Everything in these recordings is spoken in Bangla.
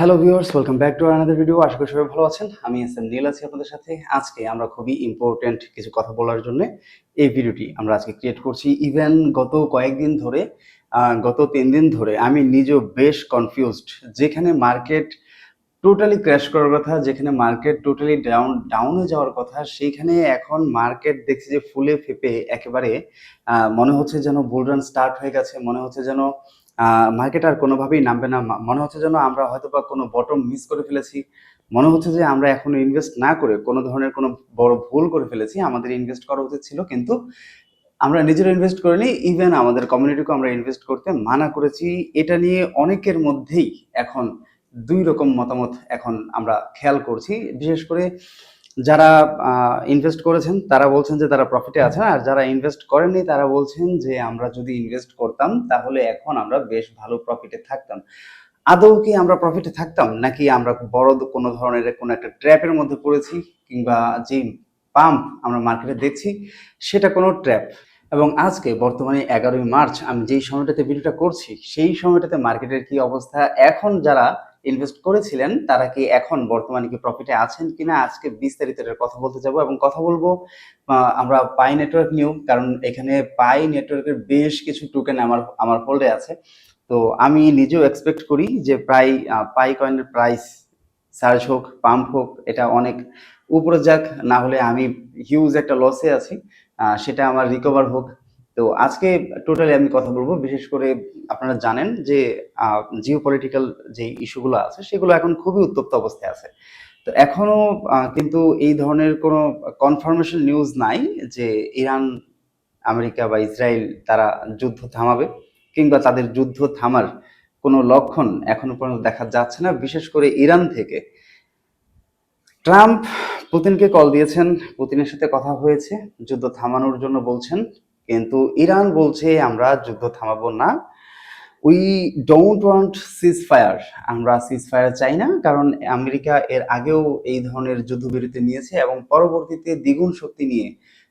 Hello viewers, welcome back to another video. আশা করি সবাই ভালো আছেন। আমি এসএম নীল আছি আপনাদের সাথে। আজকে আমরা খুবই ইম্পর্টেন্ট কিছু কথা বলার জন্য এই ভিডিওটি আমরা আজকে ক্রিয়েট করছি। ইভেন গত কয়েকদিন ধরে, গত 3 দিন ধরে আমি নিজেও বেশ কনফিউজড। যেখানে মার্কেট টোটালি ক্র্যাশ করার কথা, যেখানে মার্কেট টোটালি ডাউনে যাওয়ার কথা, সেইখানে এখন মার্কেট দেখছি যে ফুলে ফেঁপে একেবারে মনে হচ্ছে যেন বুল রান স্টার্ট হয়ে গেছে। মনে হচ্ছে যেন মার্কেট আর কোনোভাবেই নামবে না। মনে হচ্ছে যেন আমরা হয়তোবা কোনো বটম মিস করে ফেলেছি। মনে হচ্ছে যে আমরা এখনো ইনভেস্ট না করে কোনো ধরনের কোনো বড় ভুল করে ফেলেছি। আমাদের ইনভেস্ট করা উচিত ছিল, কিন্তু আমরা নিজেরা ইনভেস্ট করিনি। ইভেন আমাদের কমিউনিটিকেও আমরা ইনভেস্ট করতে মানা করেছি। এটা নিয়ে অনেকের মধ্যেই এখন ২ রকম মতামত এখন আমরা খেয়াল করছি। বিশেষ করে যারা ইনভেস্ট করেছেন তারা বলছেন যে তারা প্রফিটে আছেন, আর যারা ইনভেস্ট করেননি তারা বলছেন যে আমরা যদি ইনভেস্ট করতাম তাহলে এখন আমরা বেশ ভালো প্রফিটে থাকতাম। আদৌ কি আমরা প্রফিটে থাকতাম, নাকি আমরা বড় কোনো ধরনের কোনো একটা ট্র্যাপের মধ্যে পড়েছি, কিংবা যে পাম্প আমরা মার্কেটে দেখছি সেটা কোনো ট্র্যাপ? এবং আজকে বর্তমানে 11ই মার্চ আমি যেই সময়টাতে ভিডিওটা করছি সেই সময়টাতে মার্কেটের কি অবস্থা, এখন যারা ইনভেস্ট করেছিলেন তারা কি এখন বর্তমানে কি প্রফিটে আছেন কিনা, আজকে বিস্তারিত এটার কথা বলতে যাব। এবং কথা বলবো আমরা পাই নেটওয়ার্ক নিউ, কারণ এখানে পাই নেটওয়ার্কের বেশ কিছু টোকেন আমার হোল্ডে আছে। তো আমি নিজেও এক্সপেক্ট করি যে প্রায় পাই কয়েনের প্রাইস সার্জ হোক, পাম্প হোক, এটা অনেক উপরে যাক, না হলে আমি হিউজ একটা লসে আছি, সেটা আমার রিকভার হোক। তো আজকে টোটালি আমি কথা বলবো। বিশেষ করে আপনারা জানেন যে জিও পলিটিক্যাল যে ইস্যুগুলো আছে সেগুলো এখন খুবই উত্তপ্ত অবস্থায় আছে। তো এখনো কিন্তু এই ধরনের কোনো কনফার্মেশন নিউজ নাই যে ইরান, আমেরিকা বা ইসরায়েল তারা যুদ্ধ থামাবে, কিংবা তাদের যুদ্ধ থামার কোনো লক্ষণ এখনো পর্যন্ত দেখা যাচ্ছে না। বিশেষ করে ইরান থেকে ট্রাম্প পুতিনকে কল দিয়েছেন, পুতিনের সাথে কথা হয়েছে, যুদ্ধ থামানোর জন্য বলছেন, কিন্তু ইরান বলছে আমরা যুদ্ধ থামাবো না। We don't want seize fire, আমরা সিজ ফায়ার চাই না, কারণ আমেরিকা এর আগেও এই ধরনের যুদ্ধবিরতি নিয়েছে এবং পরবর্তীতে দ্বিগুণ শক্তি নিয়ে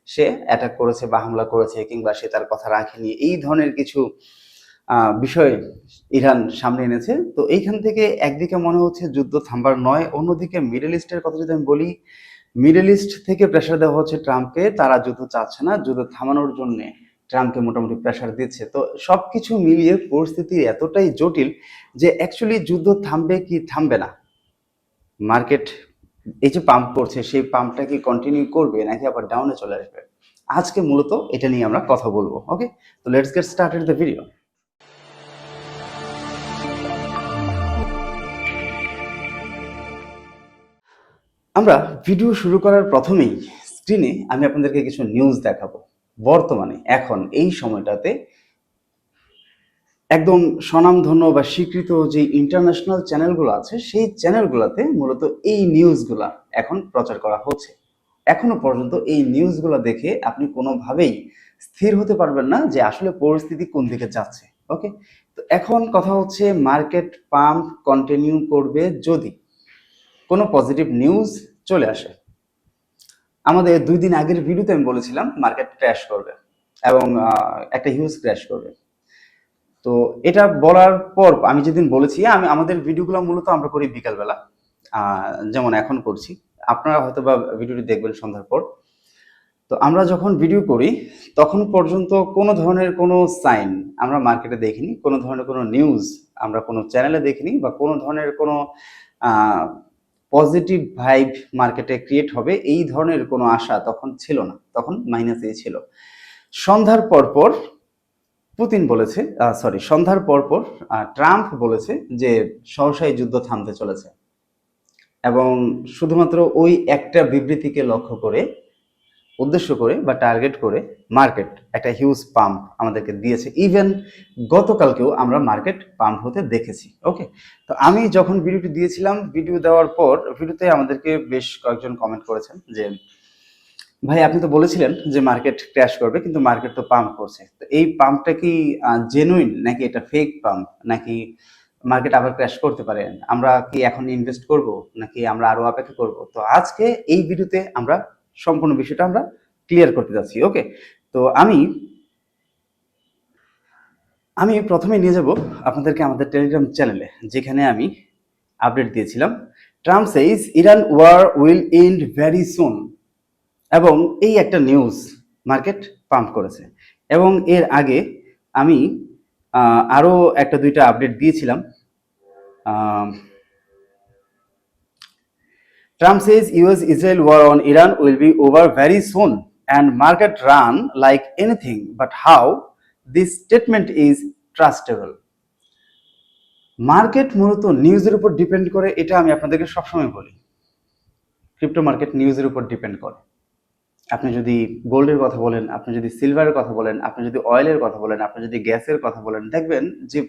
সে অ্যাটাক করেছে বা হামলা করেছে, কিংবা সে তার কথা রাখেনি, এই ধরনের কিছু বিষয় ইরান সামনে এনেছে। তো এইখান থেকে একদিকে মনে হচ্ছে যুদ্ধ থামবার নয়, অন্যদিকে মিডল ইস্টের কথা যদি আমি বলি, মিডল ইস্ট থেকে প্রেশার দেওয়া হচ্ছে ট্রাম্পকে, তারা যুদ্ধ চাচ্ছে না, যুদ্ধ থামানোর জন্য ট্রাম্পকে মোটামুটি প্রেশার দিচ্ছে। তো সবকিছু মিলিয়ে পরিস্থিতি এতটাই জটিল যে অ্যাকচুয়ালি যুদ্ধ থামবে কি থামবে না, মার্কেট এই যে পাম্প করছে সেই পাম্পটা কি কন্টিনিউ করবে নাকি আবার ডাউনে চলে আসবে, আজকে মূলত এটা নিয়ে আমরা কথা বলবো। ওকে, তো let's get started the video. আমরা ভিডিও শুরু করার প্রথমেই স্ক্রিনে আমি আপনাদেরকে কিছু নিউজ দেখাবো। বর্তমানে এখন এই সময়টাতে একদম স্বনামধন্য বা স্বীকৃত যে ইন্টারন্যাশনাল চ্যানেলগুলো আছে সেই চ্যানেলগুলোতে মূলত এই নিউজগুলা এখন প্রচার করা হচ্ছে। এখনো পর্যন্ত এই নিউজগুলো দেখে আপনি কোনোভাবেই স্থির হতে পারবেন না যে আসলে পরিস্থিতি কোন দিকে যাচ্ছে। ওকে, তো এখন কথা হচ্ছে মার্কেট পাম্প কন্টিনিউ করবে যদি কোনো পজিটিভ নিউজ চলে আসে। আমাদের 2 দিন আগের ভিডিওতে আমি বলেছিলাম মার্কেট ক্র্যাশ করবে এবং একটা হিউজ ক্র্যাশ করবে। তো এটা বলার পর আমি যেদিন বলেছি, আমাদের ভিডিওগুলো মূলত আমরা করি বিকালবেলা, যেমন এখন করছি। আপনারা হয়তো বা ভিডিওটি দেখবেন সন্ধ্যার পর। তো আমরা যখন ভিডিও করি তখন পর্যন্ত কোনো ধরনের কোনো সাইন আমরা মার্কেটে দেখিনি, কোনো ধরনের কোনো নিউজ আমরা কোনো চ্যানেলে দেখিনি, বা কোনো ধরনের কোনো পজিটিভ ভাইব মার্কেটে ক্রিয়েট হবে এই ধরনের কোনো আশা তখন ছিল না, তখন মাইনাসেই ছিল। সন্ধ্যার পরপর পুতিন বলেছে, সন্ধ্যার পরপর ট্রাম্প বলেছে যে সহসাই যুদ্ধ থামতে চলেছে, এবং শুধুমাত্র ওই একটা বিবৃতিকে লক্ষ্য করে, উদ্দেশ্য করে বা টার্গেট করে মার্কেট একটা হিউজ পাম্প আমাদেরকে দিয়েছে। ইভেন গতকালকেও আমরা মার্কেট পাম্প হতে দেখেছি। ওকে, তো আমি যখন ভিডিওটি দিয়েছিলাম, ভিডিও দেওয়ার পর ভিডিওতে আমাদেরকে বেশ কয়েকজন কমেন্ট করেছেন যে ভাই আপনি তো বলেছিলেন যে মার্কেট ক্র্যাশ করবে, কিন্তু মার্কেট তো পাম্প করছে, তো এই পাম্পটা কি জেনুইন নাকি এটা ফেক পাম্প, নাকি মার্কেট আবার ক্র্যাশ করতে পারে, আমরা কি এখন ইনভেস্ট করব নাকি আমরা আরো অপেক্ষা করব? তো আজকে এই ভিডিওতে আমরা সম্পূর্ণ বিষয়টা আমরা ক্লিয়ার করতে যাচ্ছি। ওকে, তো আমি প্রথমে নিয়ে যাব আপনাদেরকে আমাদের টেলিগ্রাম চ্যানেলে, যেখানে আমি আপডেট দিয়েছিলাম। Trump says Iran war will end very soon, এবং এই একটা নিউজ মার্কেট পাম্প করেছে। এবং এর আগে আমি আরও একটা দুইটা আপডেট দিয়েছিলাম। Trump says US-Israel war on Iran will be over very soon and market run like anything but how this statement is trustable. Market মূলত নিউজের উপর ডিপেন্ড করে, এটা আমি আপনাদেরকে সবসময় বলি। ক্রিপ্টো মার্কেট নিউজের উপর ডিপেন্ড করে। আপনি যদি গোল্ডের কথা বলেন, আপনি যদি সিলভারের কথা বলেন, আপনি যদি অয়েলের কথা বলেন, আপনি যদি গ্যাসের কথা বলেন, দেখবেন যে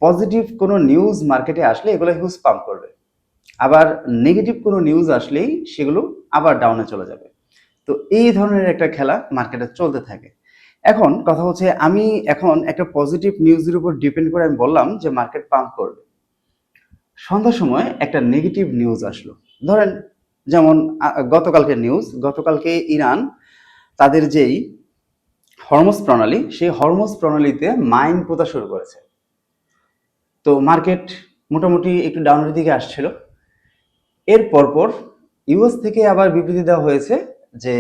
পজিটিভ কোনো নিউজ মার্কেটে আসলে এগুলো হিউজ পাম্প করবে, আবার নেগেটিভ কোনো নিউজ আসলেই সেগুলো আবার ডাউনে চলে যাবে। তো এই ধরনের একটা খেলা মার্কেটে চলতে থাকে। এখন কথা হচ্ছে, আমি এখন একটা পজিটিভ নিউজের উপর ডিপেন্ড করে আমি বললাম যে মার্কেট পাম্প করবে। সন্ধ্যার সময় একটা নেগেটিভ নিউজ আসলো, ধরেন যেমন গতকালকের নিউজ, গতকালকে ইরান তাদের যেই হরমুজ প্রণালী, সেই হরমুজ প্রণালীতে মাইন পোতা শুরু করেছে। তো মার্কেট মোটামুটি একটু ডাউনের দিকে আসছিল। এর পরপর ইউএস থেকে আবার বিবৃতি দেওয়া হয়েছে যে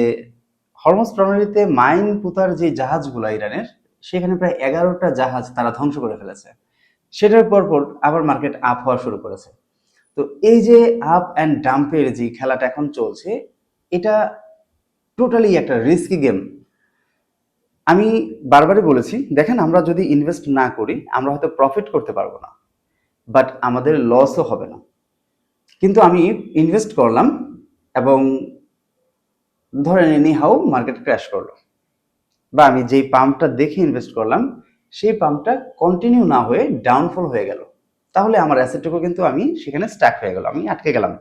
হরমুজ প্রণালীতে মাইন পুতার যে জাহাজগুলো ইরানের, সেখানে প্রায় 11টা জাহাজ তারা ধ্বংস করে ফেলেছে। সেটার পরপর আবার মার্কেট আপ হওয়া শুরু করেছে। তো এই যে আপ অ্যান্ড ডাম্পের যে খেলাটা এখন চলছে, এটা টোটালি একটা রিস্কি গেম। আমি বারবারই বলেছি, দেখেন আমরা যদি ইনভেস্ট না করি আমরা হয়তো প্রফিট করতে পারবো না, বাট আমাদের লসও হবে না। কিন্তু আমি ইনভেস্ট করলাম এবং ধরেন এনি হাউ মার্কেট ক্র্যাশ করলো, বা আমি যেই পাম্পটা দেখে ইনভেস্ট করলাম সেই পাম্পটা কন্টিনিউ না হয়ে ডাউনফল হয়ে গেল, তাহলে আমার অ্যাসেটটুকু কিন্তু আমি সেখানে স্টাক হয়ে গেল, আমি আটকে গেলাম।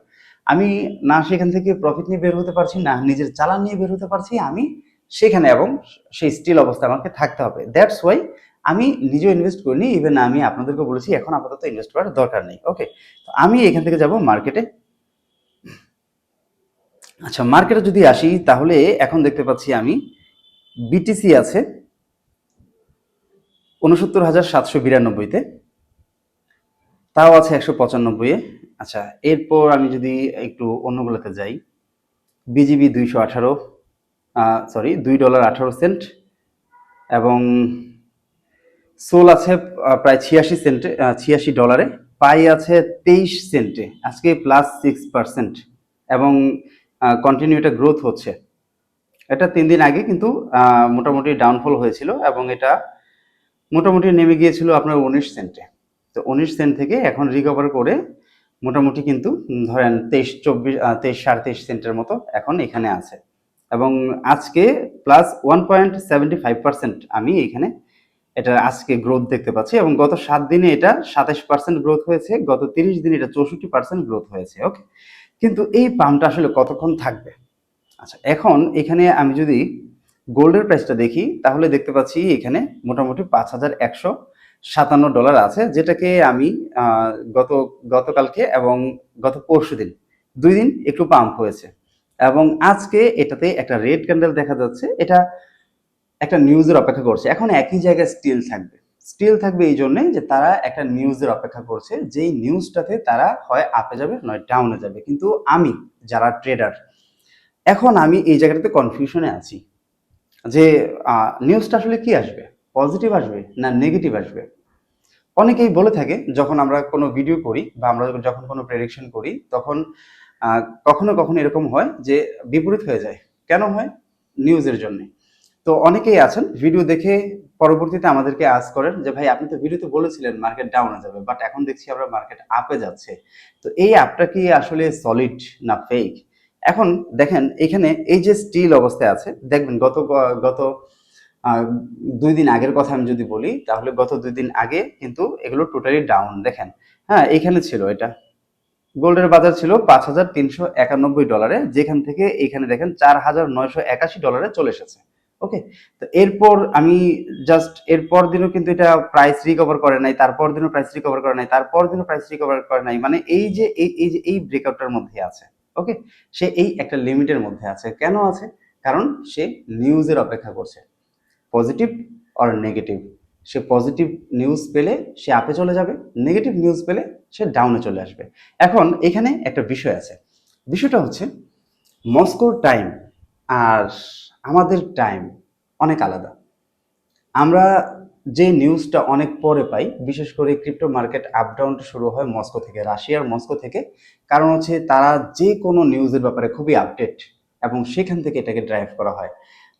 আমি না সেখান থেকে প্রফিট নিয়ে বের হতে পারছি, না নিজের চালান নিয়ে বের হতে পারছি, আমি সেখানে এবং সেই স্টিল অবস্থায় আমাকে থাকতে হবে। দ্যাটস ওয়াই আমি নিজেও ইনভেস্ট করিনি, ইভেন আমি আপনাদেরকে বলেছি এখন আপাতত ইনভেস্ট করার দরকার নেই। ওকে, আমি এখান থেকে যাব মার্কেটে। আচ্ছা, মার্কেটে যদি আসি তাহলে এখন দেখতে পাচ্ছি আমি বিটিসি আছে ৬৯,৭৯২-তে, তাও আছে ১৯৫-এ। আচ্ছা, এরপর আমি যদি একটু অন্যগুলোতে যাই, বিজিবি ২১৮, সরি $2.18, এবং সোল আছে প্রায় ৮৬ সেন্টে, $৮৬, পাই আছে ২৩ সেন্টে, আজকে +6%, এবং কন্টিনিউ এটা গ্রোথ হচ্ছে। এটা 3 দিন আগে কিন্তু মোটামুটি ডাউনফল হয়েছিল এবং এটা মোটামুটি নেমে গিয়েছিল আপনার 19 সেন্টে। তো 19 সেন্ট থেকে এখন রিকভার করে মোটামুটি কিন্তু ধরেন 23-24, 23-23.5 সেন্টের মতো এখন এখানে আছে, এবং আজকে +1.75% আমি এখানে এটা আজকে গ্রোথ দেখতে পাচ্ছি, এবং গত 7 দিনে এটা 27% গ্রোথ হয়েছে, গত 30 দিনে এটা 64% গ্রোথ হয়েছে। ওকে, কিন্তু এই পাম্পটা আসলে কতক্ষণ থাকবে? আচ্ছা, এখন এখানে আমি যদি গোল্ডের প্রাইসটা দেখি তাহলে দেখতে পাচ্ছি এখানে মোটামুটি $5,157 আছে, যেটাকে আমি গতকালকে এবং গত পরশুদিন 2 দিন একটু পাম্প হয়েছে, এবং আজকে এটাতে একটা রেড ক্যান্ডেল দেখা যাচ্ছে। এটা একটা নিউজের অপেক্ষা করছে, এখন একই জায়গায় স্টিল থাকবে এই জন্যে যে তারা একটা নিউজের অপেক্ষা করছে, যেই নিউজটাতে তারা হয় আপে যাবে নয় ডাউনে যাবে। কিন্তু আমি, যারা ট্রেডার, এখন আমি এই জায়গাটাতে কনফিউশনে আছি যে নিউজটা আসলে কি আসবে, পজিটিভ আসবে না নেগেটিভ আসবে। অনেকেই বলে থাকে যখন আমরা কোনো ভিডিও করি বা আমরা যখন কোনো প্রেডিকশন করি, তখন কখনো কখনো এরকম হয় যে বিপরীত হয়ে যায়। কেন হয়? নিউজের জন্য। তো অনেকেই আছেন ভিডিও দেখে পরবর্তীতে আমাদেরকে আস্ক করেন যে ভাই আপনি তো ভিডিওতে বলেছিলেন মার্কেট ডাউনে যাবে, বাট এখন দেখছি আমরা মার্কেট আপে যাচ্ছে, তো এই আপটা কি আসলে সলিড না ফেক? এখন দেখেন এখানে এই যে স্টিল অবস্থায় আছে, দেখবেন গত গত 2 দিন আগের কথা আমি যদি বলি তাহলে গত 2 দিন আগে কিন্তু এগুলো টোটালি ডাউন। দেখেন, হ্যাঁ এখানে ছিল, এটা গোল্ডের বাজার ছিল $5,391, যেখান থেকে এখানে দেখেন $4,981 চলে এসেছে। ওকে, তো এরপর আমি জাস্ট এরপর দিনও কিন্তু এটা প্রাইস রিকভার করে নাই, তারপর দিনও প্রাইস রিকভার করে নাই, তারপর দিনও প্রাইস রিকভার করে নাই, মানে এই ব্রেকআউটটার মধ্যে আছে। ওকে, সে এই একটা লিমিটের মধ্যে আছে। কেন আছে? কারণ সে নিউজের অপেক্ষা করছে, positive or negative. Say positive news পেলে সে আপে চলে যাবে, নেগেটিভ নিউজ পেলে সে ডাউনে চলে আসবে। এখন এখানে একটা বিষয় আছে, বিষয়টা হচ্ছে মস্কোর টাইম আর আমাদের টাইম অনেক আলাদা। আমরা যে নিউজটা অনেক পরে পাই, বিশেষ করে ক্রিপ্টো মার্কেট আপ ডাউনটা শুরু হয় মস্কো থেকে, রাশিয়ার মস্কো থেকে। কারণ হচ্ছে তারা যে কোনো নিউজের ব্যাপারে খুবই আপডেট এবং সেখান থেকে এটাকে ড্রাইভ করা হয়।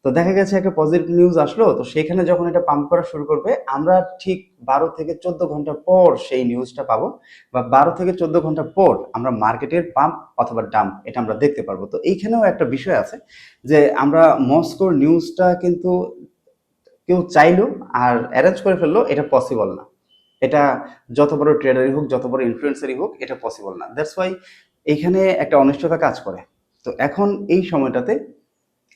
তো দেখা গেছে একটা পজিটিভ নিউজ আসলো, তো সেখানে যখন এটা পাম্প করা শুরু করবে, আমরা ঠিক 12 থেকে 14 ঘন্টা পর সেই নিউজটা পাবো, বা 12 থেকে 14 ঘন্টা পর আমরা মার্কেটের পাম্প অথবা ডাম্প এটা আমরা দেখতে পারবো। তো এইখানেও একটা বিষয় আছে যে আমরা মস্কোর নিউজটা কিন্তু কেউ চাইলো আর অ্যারেঞ্জ করে ফেললো, এটা পসিবল না। এটা যত বড় ট্রেডারই হোক, যত বড় ইনফ্লুয়েন্সারই হোক, এটা পসিবল না। দ্যাটস ওয়াই এইখানে একটা অনিশ্চয়তা কাজ করে। তো এখন এই সময়টাতে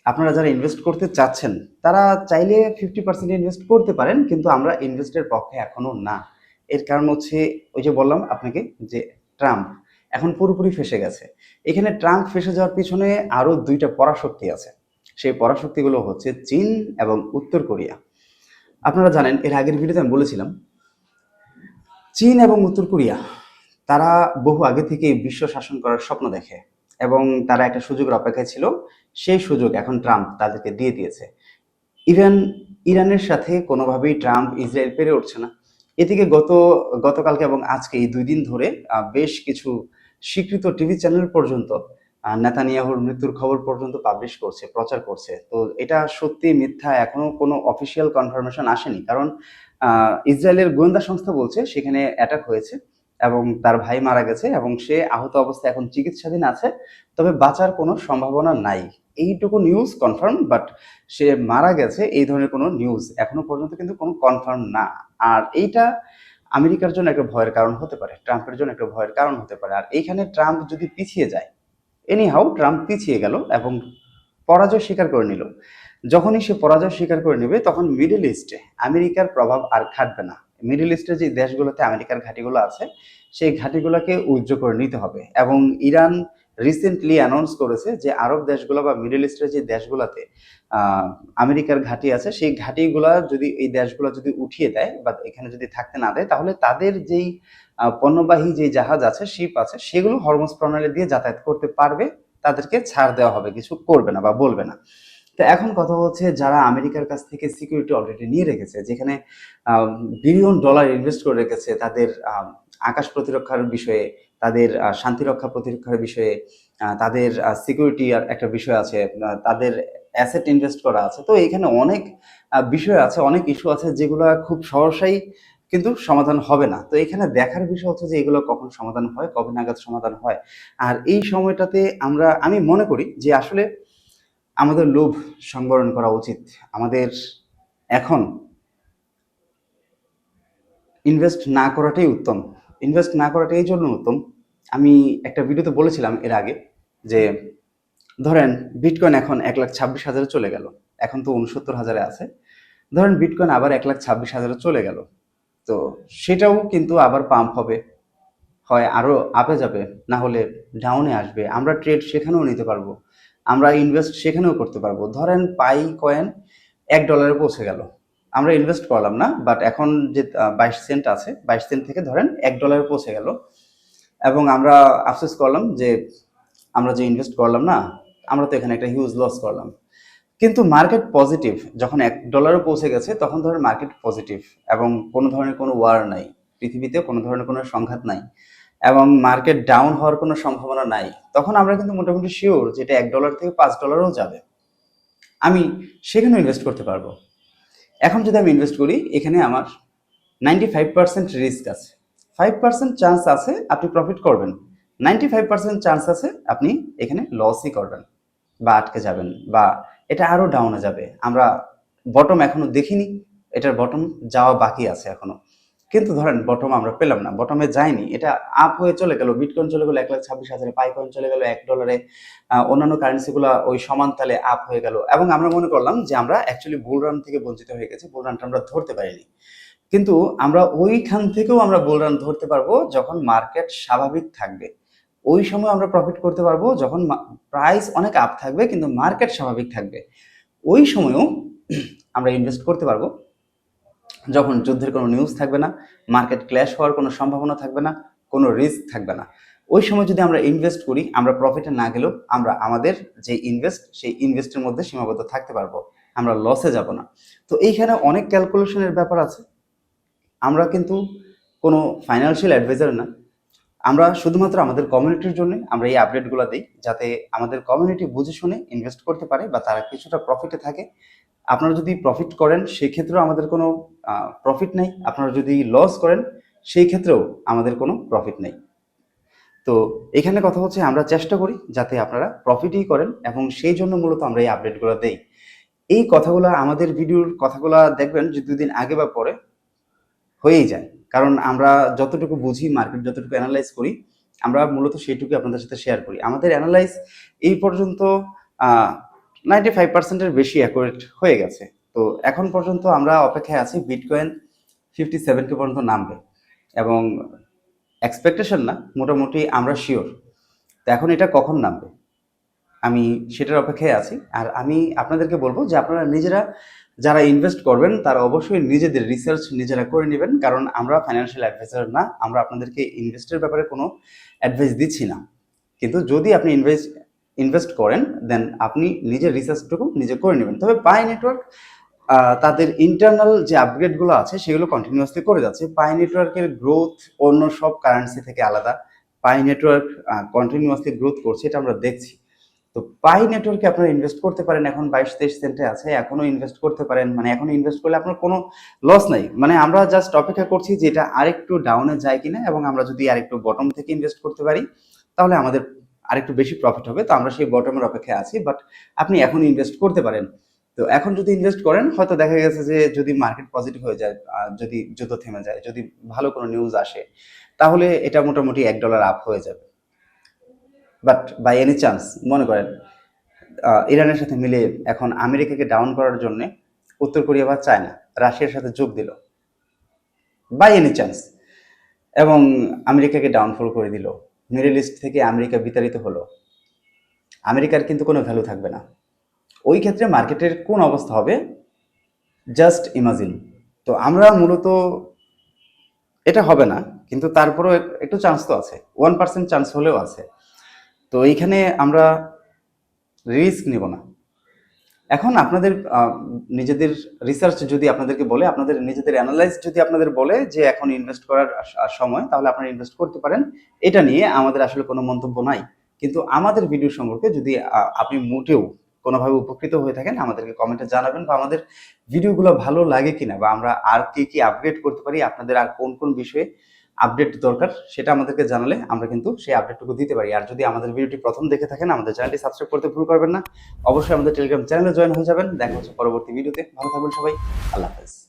আপনারা যারা ইনভেস্ট করতে চাচ্ছেন, তারা চাইলে 50% ইনভেস্ট করতে পারেন, কিন্তু আমরা ইনভেস্টের পক্ষে এখনো না। এর কারণ হচ্ছে ওই যে বললাম আপনাকে যে ট্রাম্প এখন পুরোপুরি ফেসে গেছে। এখানে ট্রাম্প ফেসে যাওয়ার পিছনে আরো দুইটা পরাশক্তি আছে। সেই পরাশক্তিগুলো হচ্ছে চীন এবং উত্তর কোরিয়া। আপনারা জানেন, এর আগের ভিডিওতে আমি বলেছিলাম চীন এবং উত্তর কোরিয়া তারা বহু আগে থেকে বিশ্ব শাসন করার স্বপ্ন দেখে এবং তারা একটা সুযোগের অপেক্ষায় ছিল। সেই সুযোগ এখন ট্রাম্প তাদেরকে দিয়ে দিয়েছে। ইভেন ইরানের সাথে কোনোভাবেই ট্রাম্প ইসরায়েল পেরে উঠছে না। এদিকে গতকালকে এবং আজকে এই 2 দিন ধরে বেশ কিছু স্বীকৃত টিভি চ্যানেল পর্যন্ত নেতানিয়াহুর মৃত্যুর খবর পর্যন্ত পাবলিশ করছে, প্রচার করছে। তো এটা সত্যি মিথ্যা এখনো কোনো অফিসিয়াল কনফার্মেশন আসেনি, কারণ ইসরায়েলের গোয়েন্দা সংস্থা বলছে সেখানে অ্যাটাক হয়েছে এবং তার ভাই মারা গেছে এবং সে আহত অবস্থায় এখন চিকিৎসাধীন আছে, তবে বাঁচার কোনো সম্ভাবনা নাই। এইটুকু নিউজ কনফার্ম, বাট সে মারা গেছে এই ধরনের কোনো নিউজ এখনো পর্যন্ত কিন্তু কোনো কনফার্ম না। আর এইটা আমেরিকার জন্য একটা ভয়ের কারণ হতে পারে, ট্রাম্পের জন্য একটা ভয়ের কারণ হতে পারে। আর এইখানে ট্রাম্প যদি পিছিয়ে যায়, এনিহাউ ট্রাম্প পিছিয়ে গেল এবং পরাজয় স্বীকার করে নিল। যখনই সে পরাজয় স্বীকার করে নেবে, তখন মিডল ইস্টে আমেরিকার প্রভাব আর খাটবে না। মিডল ইস্টের যে দেশগুলোতে আমেরিকার ঘাঁটিগুলো আছে, সেই ঘাঁটিগুলোকে উইথড্র করে নিতে হবে। এবং ইরান রিসেন্টলি অ্যানাউন্স করেছে যে আরব দেশগুলো বা মিডল ইস্টের যে দেশগুলোতে আমেরিকার ঘাঁটি আছে, সেই ঘাঁটিগুলা যদি এই দেশগুলো যদি উঠিয়ে দেয় বা এখানে যদি থাকতে না দেয়, তাহলে তাদের যেই পণ্যবাহী যে জাহাজ আছে, শিপ আছে, সেগুলো হরমুজ প্রণালী দিয়ে যাতায়াত করতে পারবে। তাদেরকে ছাড় দেওয়া হবে, কিছু করবে না বা বলবে না। তো এখন কথা হচ্ছে, যারা আমেরিকার কাছ থেকে সিকিউরিটি অলরেডি নিয়ে রেখেছে, যেখানে বিলিয়ন ডলার ইনভেস্ট করে রেখেছে তাদের আকাশ প্রতিরক্ষার বিষয়ে, তাদের শান্তিরক্ষা প্রতিরক্ষার বিষয়ে, তাদের সিকিউরিটি একটা বিষয় আছে, তাদের অ্যাসেট ইনভেস্ট করা আছে। তো এখানে অনেক বিষয় আছে, অনেক ইস্যু আছে যেগুলো খুব সহসাই কিন্তু সমাধান হবে না। তো এখানে দেখার বিষয় হচ্ছে যে এগুলো কখন সমাধান হয়, কবে নাগাদ সমাধান হয়। আর এই সময়টাতে আমি মনে করি যে আসলে আমাদের লোভ সংবরণ করা উচিত। আমাদের এখন ইনভেস্ট না করাটাই উত্তম। ইনভেস্ট না করাটাই এই জন্য উত্তম, আমি একটা ভিডিওতে বলেছিলাম এর আগে যে ধরেন বিটকয়েন এখন 1,26,000 চলে গেল, এখন তো 69,000 আছে। ধরেন বিটকয়েন আবার 1,26,000 চলে গেল, তো সেটাও কিন্তু আবার পাম্প হবে, হয় আরো আপে যাবে, না হলে ডাউনে আসবে। আমরা ট্রেড সেখানেও নিতে পারবো, আমরা ইনভেস্ট সেখানেও করতে পারবো। ধরেন পাই কয়েন $1 পৌঁছে গেল, আমরা ইনভেস্ট করলাম না, বাট এখন যে 22 সেন্ট আছে, 22 সেন্ট থেকে ধরেন $1 পৌঁছে গেল, এবং আমরা আফসোস করলাম যে আমরা যে ইনভেস্ট করলাম না, আমরা তো এখানে একটা হিউজ লস করলাম। কিন্তু মার্কেট পজিটিভ, যখন $1 পৌঁছে গেছে তখন ধরেন মার্কেট পজিটিভ এবং কোনো ধরনের কোনো ওয়ার নাই, পৃথিবীতে কোনো ধরনের কোনো সংঘাত নাই এবং মার্কেট ডাউন হওয়ার কোনো সম্ভাবনা নাই। তখন আমরা কিন্তু মোটামুটি শিওর যে এটা $1 থেকে $5ও যাবে, আমি সেখানেও ইনভেস্ট করতে পারবো। এখন যদি আমি ইনভেস্ট করি, এখানে আমার 95% রিস্ক আছে, 5% চান্স আছে আপনি প্রফিট করবেন, 95% চান্স আছে আপনি এখানে লসই করবেন বা আটকে যাবেন বা এটা আরো ডাউনে যাবে। আমরা বটম এখনো দেখিনি, এটার বটম যাওয়া বাকি আছে এখনো। কিন্তু ধরেন বটম আমরা পেলাম না, বটমে যায়নি, এটা আপ হয়ে চলে গেল, বিটকয়েন চলে গেল 1,26,000, পাইকয়েন চলে গেল $1, অন্যান্য কারেন্সিগুলো ওই সমান তালে আপ হয়ে গেল এবং আমরা মনে করলাম যে আমরা অ্যাকচুয়ালি বুল রান থেকে বঞ্চিত হয়ে গেছি, বুল রানটা আমরা ধরতে পারিনি। কিন্তু আমরা ওইখান থেকেও আমরা বুল রান ধরতে পারবো যখন মার্কেট স্বাভাবিক থাকবে। ওই সময় আমরা প্রফিট করতে পারবো যখন প্রাইস অনেক আপ থাকবে কিন্তু মার্কেট স্বাভাবিক থাকবে। ওই সময়ও আমরা ইনভেস্ট করতে পারবো যখন যুদ্ধের কোনো নিউজ থাকবে না, মার্কেট ক্র্যাশ হওয়ার কোনো সম্ভাবনা থাকবে না, কোনো রিস্ক থাকবে না, ওই সময় যদি আমরা ইনভেস্ট করি, আমরা প্রফিটে না গেলেও আমরা আমাদের যে সেই ইনভেস্টের মধ্যে সীমাবদ্ধ থাকতে পারবো, আমরা লসে যাব না। তো এইখানে অনেক ক্যালকুলেশনের ব্যাপার আছে। আমরা কিন্তু কোনো ফাইন্যান্সিয়াল অ্যাডভাইজার না, আমরা শুধুমাত্র আমাদের কমিউনিটির জন্য আমরা এই আপডেটগুলো দিই, যাতে আমাদের কমিউনিটি বুঝে শুনে ইনভেস্ট করতে পারে বা তারা কিছুটা প্রফিটে থাকে। আপনারা যদি প্রফিট করেন সেই ক্ষেত্রেও আমাদের কোনো প্রফিট নেই, আপনারা যদি লস করেন সেই ক্ষেত্রেও আমাদের কোনো প্রফিট নেই। তো এখানে কথা হচ্ছে আমরা চেষ্টা করি যাতে আপনারা প্রফিটই করেন, এবং সেই জন্য মূলত আমরা এই আপডেটগুলো দেই। এই কথাগুলো, আমাদের ভিডিওর কথাগুলো দেখবেন যে 2 দিন আগে বা পরে হয়েই যায়, কারণ আমরা যতটুকু বুঝি, মার্কেট যতটুকু অ্যানালাইজ করি, আমরা মূলত সেইটুকু আপনাদের সাথে শেয়ার করি। আমাদের অ্যানালাইজ এই পর্যন্ত 95%-এর বেশি অ্যাকুরেট হয়ে গেছে। তো এখন পর্যন্ত আমরা অপেক্ষায় আছি বিটকয়েন 57K পর্যন্ত নামবে, এবং এক্সপেকটেশন না, মোটামুটি আমরা শিওর। তো এখন এটা কখন নামবে আমি সেটার অপেক্ষায় আছি। আর আমি আপনাদেরকে বলবো যে আপনারা নিজেরা যারা ইনভেস্ট করবেন তারা অবশ্যই নিজেদের রিসার্চ নিজেরা করে নেবেন, কারণ আমরা ফাইন্যান্সিয়াল অ্যাডভাইজার না, আমরা আপনাদেরকে ইনভেস্টের ব্যাপারে কোনো অ্যাডভাইস দিচ্ছি না। কিন্তু যদি আপনি ইনভেস্ট করেন, দেন আপনি নিজের রিসার্চটুকু নিজে করে নেবেন। তবে পাই নেটওয়ার্ক তাদের ইন্টারনাল যে আপগ্রেডগুলো আছে সেগুলো কন্টিনিউয়াসলি করে যাচ্ছে। পাই নেটওয়ার্কের গ্রোথ অন্য সব কারেন্সি থেকে আলাদা। পাই নেটওয়ার্ক কন্টিনিউয়াসলি গ্রোথ করছে, এটা আমরা দেখছি। তো পাই নেটওয়ার্কে আপনারা ইনভেস্ট করতে পারেন, এখন 22-23 সেন্টে আছে, এখনো ইনভেস্ট করতে পারেন। মানে এখনো ইনভেস্ট করলে আপনার কোনো লস নাই। মানে আমরা জাস্ট অপেক্ষা করছি যে এটা আরেকটু ডাউনে যায় কিনা, এবং আমরা যদি আরেকটু বটম থেকে ইনভেস্ট করতে পারি তাহলে আমাদের আরেকটু বেশি প্রফিট হবে। তো আমরা সেই বটমের অপেক্ষায় আছি, বাট আপনি এখন ইনভেস্ট করতে পারেন। তো এখন যদি ইনভেস্ট করেন, হয়তো দেখা গেছে যে যদি মার্কেট পজিটিভ হয়ে যায়, যদি যুদ্ধ থেমে যায়, যদি ভালো কোনো নিউজ আসে, তাহলে এটা মোটামুটি $1 আপ হয়ে যাবে। বাট বাই এনি চান্স মনে করেন ইরানের সাথে মিলে এখন আমেরিকাকে ডাউন করার জন্য উত্তর কোরিয়া বা চায়না রাশিয়ার সাথে যোগ দিল, বাই এনি চান্স, এবং আমেরিকাকে ডাউনফল করে দিল, মিডল ইস্ট থেকে আমেরিকা বিতাড়িত হলো, আমেরিকার কিন্তু কোনো ভ্যালু থাকবে না। ওই ক্ষেত্রে মার্কেটের কোন অবস্থা হবে জাস্ট ইমাজিন। তো আমরা মূলত, এটা হবে না কিন্তু তারপরেও একটু চান্স তো আছে, 1% চান্স হলেও আছে। তো এইখানে আমরা রিস্ক নিব না। এখন আপনাদের নিজেদের রিসার্চ যদি আপনাদেরকে বলে, আপনাদের নিজেদের অ্যানালাইজ যদি আপনাদের বলে যে এখন ইনভেস্ট করার সময়, তাহলে আপনারা ইনভেস্ট করতে পারেন। এটা নিয়ে আমাদের আসলে কোনো মন্তব্য নাই। কিন্তু আমাদের ভিডিও সম্পর্কে যদি আপনি মোটেও কোনোভাবে উপকৃত হয়ে থাকেন, আমাদেরকে কমেন্টে জানাবেন, বা আমাদের ভিডিওগুলো ভালো লাগে কিনা, বা আমরা আর কি আপগ্রেড করতে পারি, আপনাদের আর কোন কোন বিষয়ে আপডেট দরকার সেটা আমাদেরকে জানালে আমরা কিন্তু সেই আপডেটটুকু দিতে পারি। আর যদি আমাদের ভিডিওটি প্রথম দেখে থাকেন, আমাদের চ্যানেলটি সাবস্ক্রাইব করতে ভুল করবেন না। অবশ্যই আমাদের টেলিগ্রাম চ্যানেলে জয়েন হয়ে যাবেন। দেখা হচ্ছে পরবর্তী ভিডিওতে। ভালো থাকবেন সবাই। আল্লাহ হাফেজ।